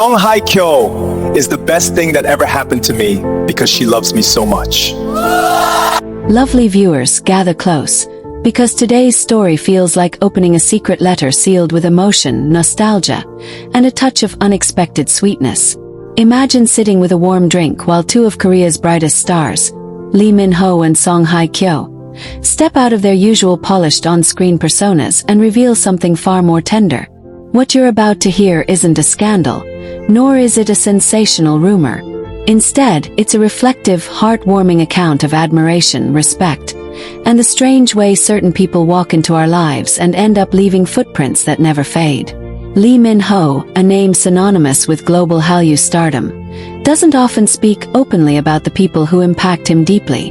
Hye Kyo is the best thing that ever happened to me because she loves me so much. Lovely viewers, gather close, because today's story feels like opening a secret letter sealed with emotion, nostalgia, and a touch of unexpected sweetness. Imagine sitting with a warm drink while two of Korea's brightest stars, Lee Min-ho and Hye Kyo, step out of their usual polished on-screen personas and reveal something far more tender. What you're about to hear isn't a scandal, nor is it a sensational rumor. Instead, it's a reflective, heartwarming account of admiration, respect, and the strange way certain people walk into our lives and end up leaving footprints that never fade. Lee Min-ho, a name synonymous with global Hallyu stardom, doesn't often speak openly about the people who impact him deeply.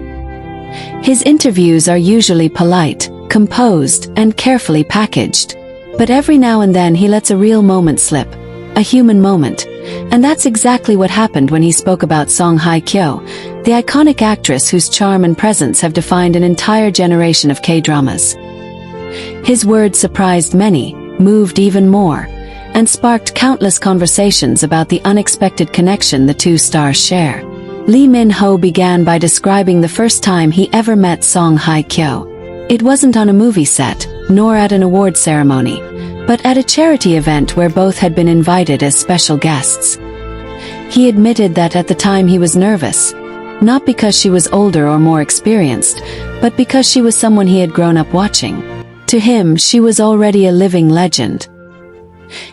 His interviews are usually polite, composed, and carefully packaged. But every now and then he lets a real moment slip, a human moment, and that's exactly what happened when he spoke about Hye Kyo, the iconic actress whose charm and presence have defined an entire generation of K-dramas. His words surprised many, moved even more, and sparked countless conversations about the unexpected connection the two stars share. Lee Min-ho began by describing the first time he ever met Hye Kyo. It wasn't on a movie set, nor at an award ceremony, but at a charity event where both had been invited as special guests. He admitted that at the time he was nervous, not because she was older or more experienced, but because she was someone he had grown up watching. To him, she was already a living legend.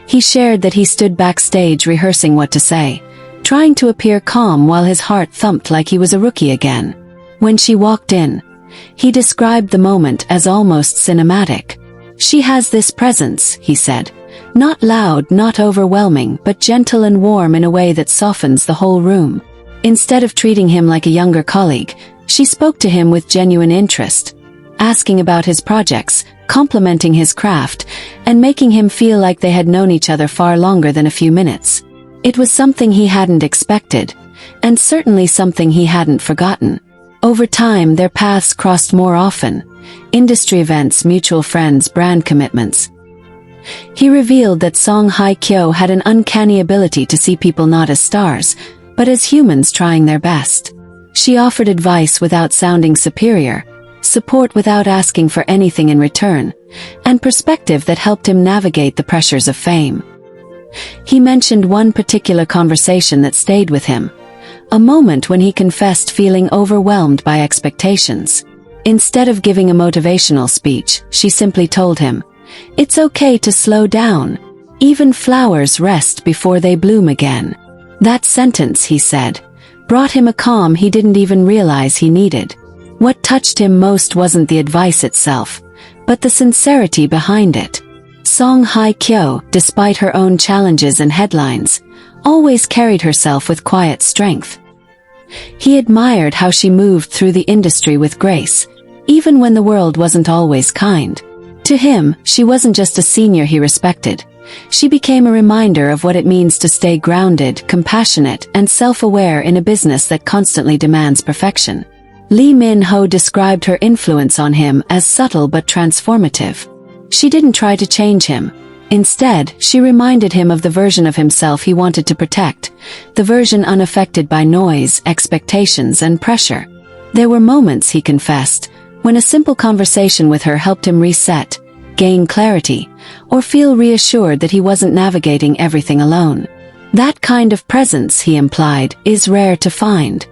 He shared that he stood backstage rehearsing what to say, trying to appear calm while his heart thumped like he was a rookie again. When she walked in, he described the moment as almost cinematic. "She has this presence," he said. "Not loud, not overwhelming, but gentle and warm in a way that softens the whole room." Instead of treating him like a younger colleague, she spoke to him with genuine interest, asking about his projects, complimenting his craft, and making him feel like they had known each other far longer than a few minutes. It was something he hadn't expected, and certainly something he hadn't forgotten. Over time, their paths crossed more often. Industry events, mutual friends, brand commitments. He revealed that Hye Kyo had an uncanny ability to see people not as stars, but as humans trying their best. She offered advice without sounding superior, support without asking for anything in return, and perspective that helped him navigate the pressures of fame. He mentioned one particular conversation that stayed with him, a moment when he confessed feeling overwhelmed by expectations. Instead of giving a motivational speech, she simply told him, "It's okay to slow down. Even flowers rest before they bloom again." That sentence, he said, brought him a calm he didn't even realize he needed. What touched him most wasn't the advice itself, but the sincerity behind it. Hye Kyo, despite her own challenges and headlines, always carried herself with quiet strength. He admired how she moved through the industry with grace, even when the world wasn't always kind. To him, she wasn't just a senior he respected. She became a reminder of what it means to stay grounded, compassionate, and self-aware in a business that constantly demands perfection. Lee Min-ho described her influence on him as subtle but transformative. She didn't try to change him. Instead, she reminded him of the version of himself he wanted to protect, the version unaffected by noise, expectations, and pressure. There were moments, he confessed, when a simple conversation with her helped him reset, gain clarity, or feel reassured that he wasn't navigating everything alone. That kind of presence, he implied, is rare to find.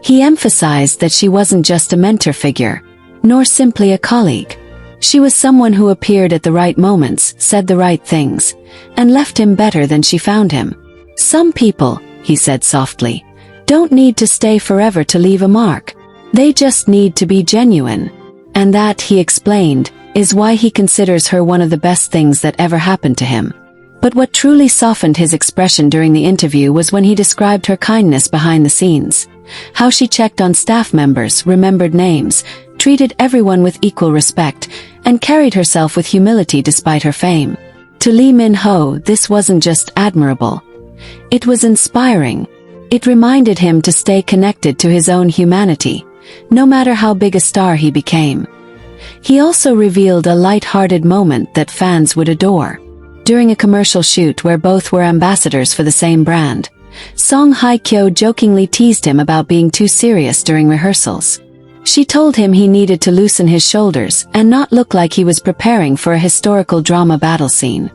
He emphasized that she wasn't just a mentor figure, nor simply a colleague. She was someone who appeared at the right moments, said the right things, and left him better than she found him. "Some people," he said softly, "don't need to stay forever to leave a mark. They just need to be genuine." And that, he explained, is why he considers her one of the best things that ever happened to him. But what truly softened his expression during the interview was when he described her kindness behind the scenes. How she checked on staff members, remembered names, treated everyone with equal respect, and carried herself with humility despite her fame. To Lee Min-ho, this wasn't just admirable. It was inspiring. It reminded him to stay connected to his own humanity, no matter how big a star he became. He also revealed a light-hearted moment that fans would adore. During a commercial shoot where both were ambassadors for the same brand, Hye Kyo jokingly teased him about being too serious during rehearsals. She told him he needed to loosen his shoulders and not look like he was preparing for a historical drama battle scene.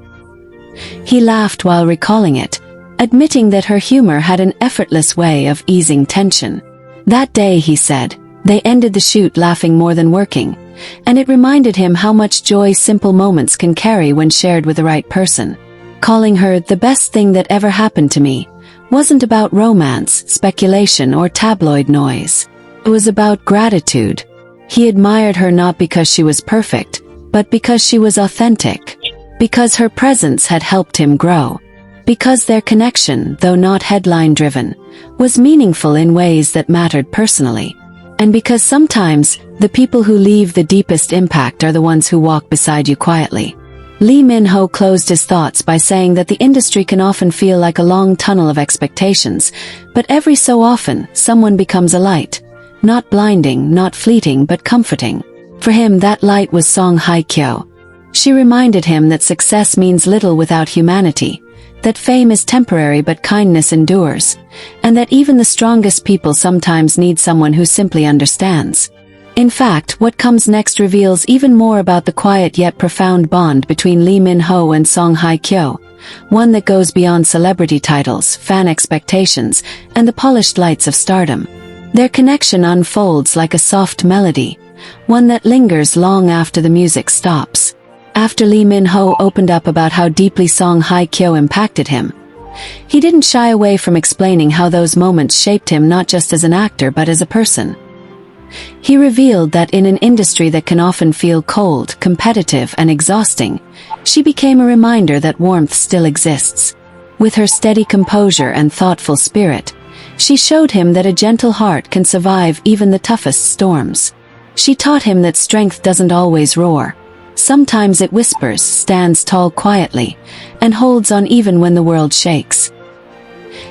He laughed while recalling it, admitting that her humor had an effortless way of easing tension. That day, he said, they ended the shoot laughing more than working, and it reminded him how much joy simple moments can carry when shared with the right person. Calling her the best thing that ever happened to me wasn't about romance, speculation, or tabloid noise. It was about gratitude. He admired her not because she was perfect, but because she was authentic. Because her presence had helped him grow. Because their connection, though not headline-driven, was meaningful in ways that mattered personally. And because sometimes, the people who leave the deepest impact are the ones who walk beside you quietly. Lee Min-ho closed his thoughts by saying that the industry can often feel like a long tunnel of expectations, but every so often, someone becomes a light. Not blinding, not fleeting, but comforting. For him, that light was Hye Kyo. She reminded him that success means little without humanity, that fame is temporary but kindness endures, and that even the strongest people sometimes need someone who simply understands. In fact, what comes next reveals even more about the quiet yet profound bond between Lee Min-ho and Hye Kyo, one that goes beyond celebrity titles, fan expectations, and the polished lights of stardom. Their connection unfolds like a soft melody, one that lingers long after the music stops. After Lee Min-ho opened up about how deeply Hye Kyo impacted him, he didn't shy away from explaining how those moments shaped him not just as an actor but as a person. He revealed that in an industry that can often feel cold, competitive, and exhausting, she became a reminder that warmth still exists. With her steady composure and thoughtful spirit, she showed him that a gentle heart can survive even the toughest storms. She taught him that strength doesn't always roar. Sometimes it whispers, stands tall quietly, and holds on even when the world shakes.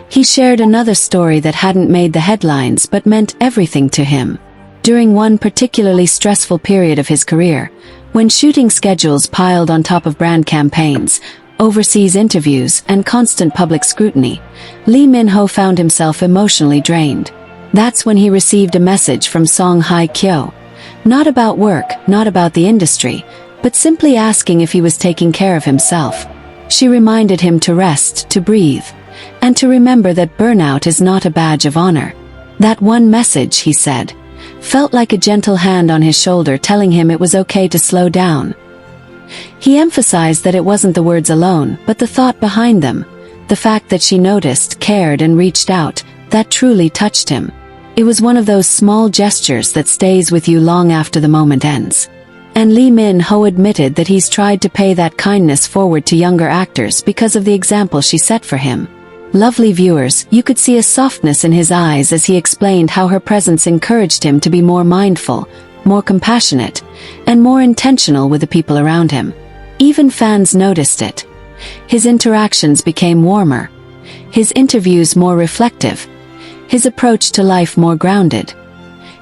He shared another story that hadn't made the headlines but meant everything to him. During one particularly stressful period of his career, when shooting schedules piled on top of brand campaigns, overseas interviews, and constant public scrutiny, Lee Min-ho found himself emotionally drained. That's when he received a message from Hye Kyo. Not about work, not about the industry, but simply asking if he was taking care of himself. She reminded him to rest, to breathe, and to remember that burnout is not a badge of honor. That one message, he said, felt like a gentle hand on his shoulder telling him it was okay to slow down. He emphasized that it wasn't the words alone, but the thought behind them, the fact that she noticed, cared, and reached out, that truly touched him. It was one of those small gestures that stays with you long after the moment ends. And Lee Min-ho admitted that he's tried to pay that kindness forward to younger actors because of the example she set for him. Lovely viewers, you could see a softness in his eyes as he explained how her presence encouraged him to be more mindful, more compassionate, and more intentional with the people around him. Even fans noticed it. His interactions became warmer, his interviews more reflective, his approach to life more grounded.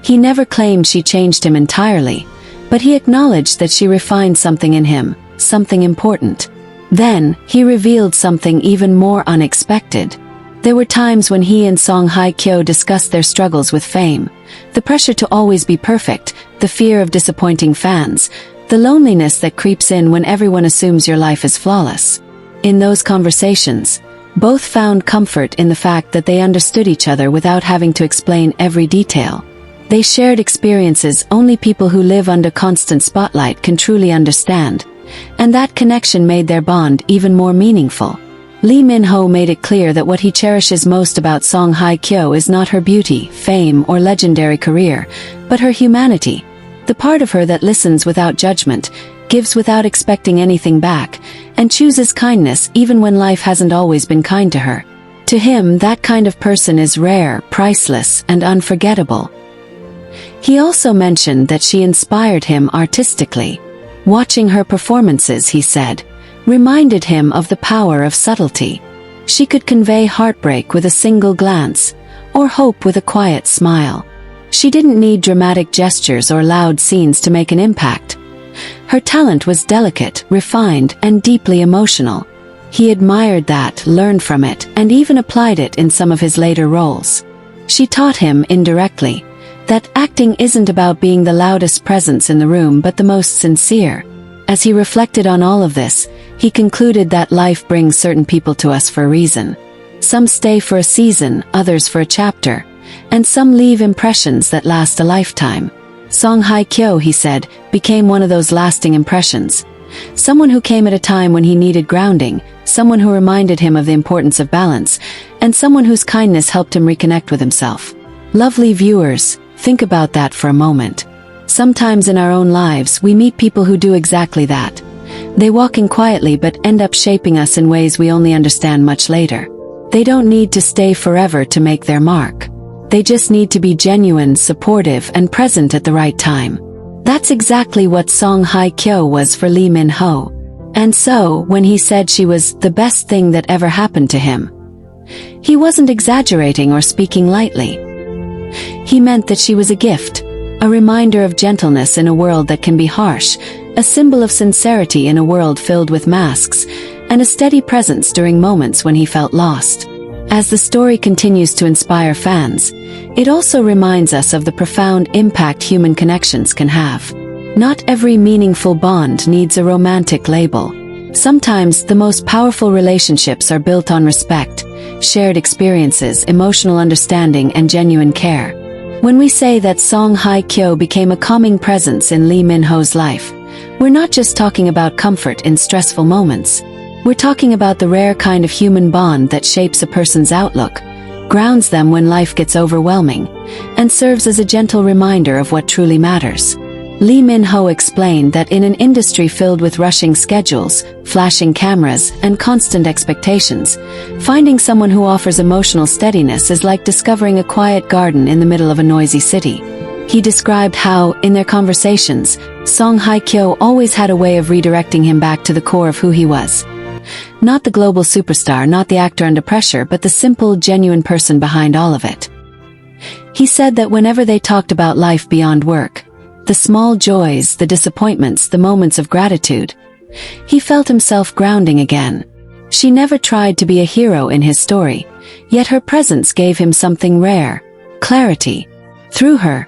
He never claimed she changed him entirely, but he acknowledged that she refined something in him, something important. Then, he revealed something even more unexpected. There were times when he and Hye Kyo discussed their struggles with fame, the pressure to always be perfect, the fear of disappointing fans, the loneliness that creeps in when everyone assumes your life is flawless. In those conversations, both found comfort in the fact that they understood each other without having to explain every detail. They shared experiences only people who live under constant spotlight can truly understand, and that connection made their bond even more meaningful. Lee Min-ho made it clear that what he cherishes most about Hye Kyo is not her beauty, fame, or legendary career, but her humanity. The part of her that listens without judgment, gives without expecting anything back, and chooses kindness even when life hasn't always been kind to her. To him, that kind of person is rare, priceless, and unforgettable. He also mentioned that she inspired him artistically. Watching her performances, he said, reminded him of the power of subtlety. She could convey heartbreak with a single glance, or hope with a quiet smile. She didn't need dramatic gestures or loud scenes to make an impact. Her talent was delicate, refined, and deeply emotional. He admired that, learned from it, and even applied it in some of his later roles. She taught him, indirectly, that acting isn't about being the loudest presence in the room but the most sincere. As he reflected on all of this, he concluded that life brings certain people to us for a reason. Some stay for a season, others for a chapter, and some leave impressions that last a lifetime. Song Hye Kyo, he said, became one of those lasting impressions. Someone who came at a time when he needed grounding, someone who reminded him of the importance of balance, and someone whose kindness helped him reconnect with himself. Lovely viewers, think about that for a moment. Sometimes in our own lives we meet people who do exactly that. They walk in quietly but end up shaping us in ways we only understand much later. They don't need to stay forever to make their mark. They just need to be genuine, supportive, and present at the right time. That's exactly what Song Hye Kyo was for Lee Min-ho. And so, when he said she was the best thing that ever happened to him, he wasn't exaggerating or speaking lightly. He meant that she was a gift, a reminder of gentleness in a world that can be harsh, a symbol of sincerity in a world filled with masks, and a steady presence during moments when he felt lost. As the story continues to inspire fans, it also reminds us of the profound impact human connections can have. Not every meaningful bond needs a romantic label. Sometimes the most powerful relationships are built on respect, shared experiences, emotional understanding, and genuine care. When we say that Song Hye Kyo became a calming presence in Lee Min-ho's life, we're not just talking about comfort in stressful moments. We're talking about the rare kind of human bond that shapes a person's outlook, grounds them when life gets overwhelming, and serves as a gentle reminder of what truly matters. Lee Min-ho explained that in an industry filled with rushing schedules, flashing cameras, and constant expectations, finding someone who offers emotional steadiness is like discovering a quiet garden in the middle of a noisy city. He described how, in their conversations, Song Hye Kyo always had a way of redirecting him back to the core of who he was. Not the global superstar, not the actor under pressure, but the simple, genuine person behind all of it. He said that whenever they talked about life beyond work, the small joys, the disappointments, the moments of gratitude, he felt himself grounding again. She never tried to be a hero in his story, yet her presence gave him something rare: clarity. Through her,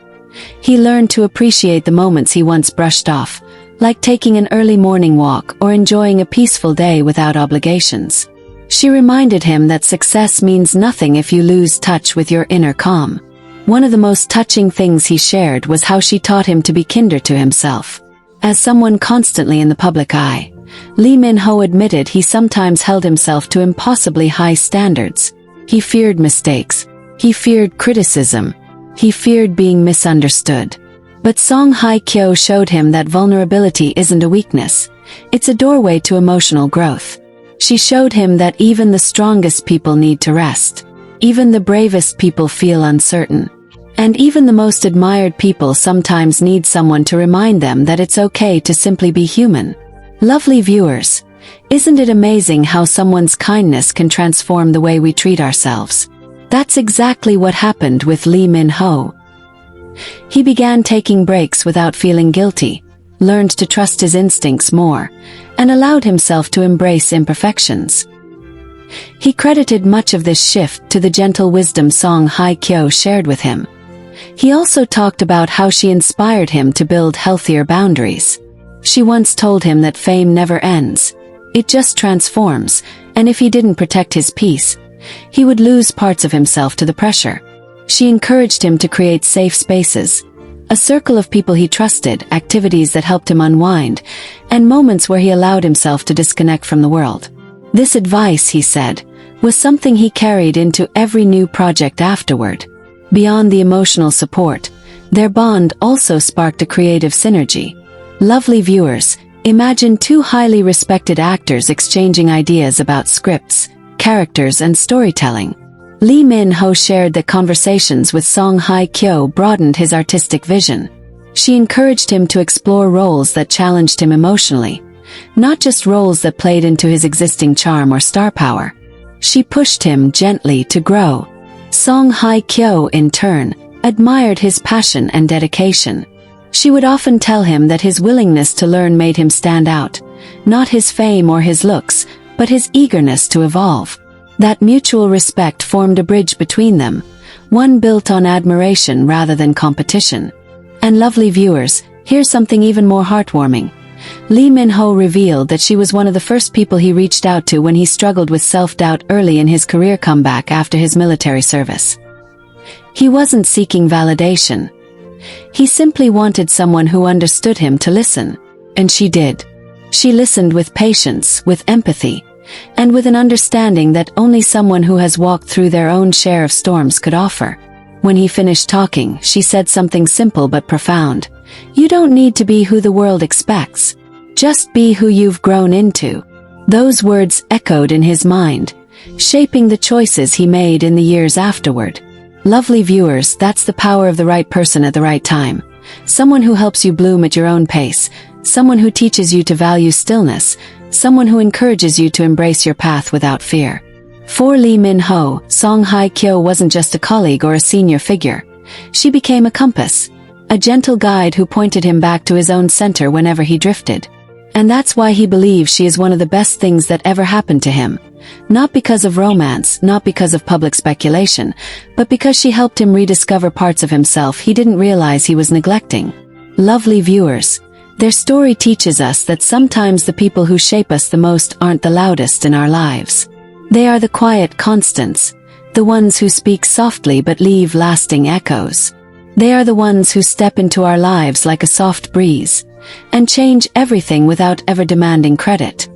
he learned to appreciate the moments he once brushed off, like taking an early morning walk or enjoying a peaceful day without obligations. She reminded him that success means nothing if you lose touch with your inner calm. One of the most touching things he shared was how she taught him to be kinder to himself. As someone constantly in the public eye, Lee Min-ho admitted he sometimes held himself to impossibly high standards. He feared mistakes. He feared criticism. He feared being misunderstood. But Song Hye Kyo showed him that vulnerability isn't a weakness. It's a doorway to emotional growth. She showed him that even the strongest people need to rest. Even the bravest people feel uncertain. And even the most admired people sometimes need someone to remind them that it's okay to simply be human. Lovely viewers, isn't it amazing how someone's kindness can transform the way we treat ourselves? That's exactly what happened with Lee Min-ho. He began taking breaks without feeling guilty, learned to trust his instincts more, and allowed himself to embrace imperfections. He credited much of this shift to the gentle wisdom Song Hye Kyo shared with him. He also talked about how she inspired him to build healthier boundaries. She once told him that fame never ends. It just transforms, and if he didn't protect his peace, he would lose parts of himself to the pressure. She encouraged him to create safe spaces, a circle of people he trusted, activities that helped him unwind, and moments where he allowed himself to disconnect from the world. This advice, he said, was something he carried into every new project afterward. Beyond the emotional support, their bond also sparked a creative synergy. Lovely viewers, imagine two highly respected actors exchanging ideas about scripts, characters, and storytelling. Lee Min-ho shared that conversations with Song Hye Kyo broadened his artistic vision. She encouraged him to explore roles that challenged him emotionally, not just roles that played into his existing charm or star power. She pushed him gently to grow. Song Hye Kyo, in turn, admired his passion and dedication. She would often tell him that his willingness to learn made him stand out, not his fame or his looks, but his eagerness to evolve. That mutual respect formed a bridge between them, one built on admiration rather than competition. And lovely viewers, here's something even more heartwarming. Lee Min-ho revealed that she was one of the first people he reached out to when he struggled with self-doubt early in his career comeback after his military service. He wasn't seeking validation. He simply wanted someone who understood him to listen. And she did. She listened with patience, with empathy, and with an understanding that only someone who has walked through their own share of storms could offer. When he finished talking, she said something simple but profound. You don't need to be who the world expects. Just be who you've grown into. Those words echoed in his mind, shaping the choices he made in the years afterward. Lovely viewers, that's the power of the right person at the right time. Someone who helps you bloom at your own pace, someone who teaches you to value stillness, someone who encourages you to embrace your path without fear. For Lee Min-ho, Song Hye Kyo wasn't just a colleague or a senior figure. She became a compass, a gentle guide who pointed him back to his own center whenever he drifted. And that's why he believes she is one of the best things that ever happened to him. Not because of romance, not because of public speculation, but because she helped him rediscover parts of himself he didn't realize he was neglecting. Lovely viewers, their story teaches us that sometimes the people who shape us the most aren't the loudest in our lives. They are the quiet constants, the ones who speak softly but leave lasting echoes. They are the ones who step into our lives like a soft breeze, and change everything without ever demanding credit.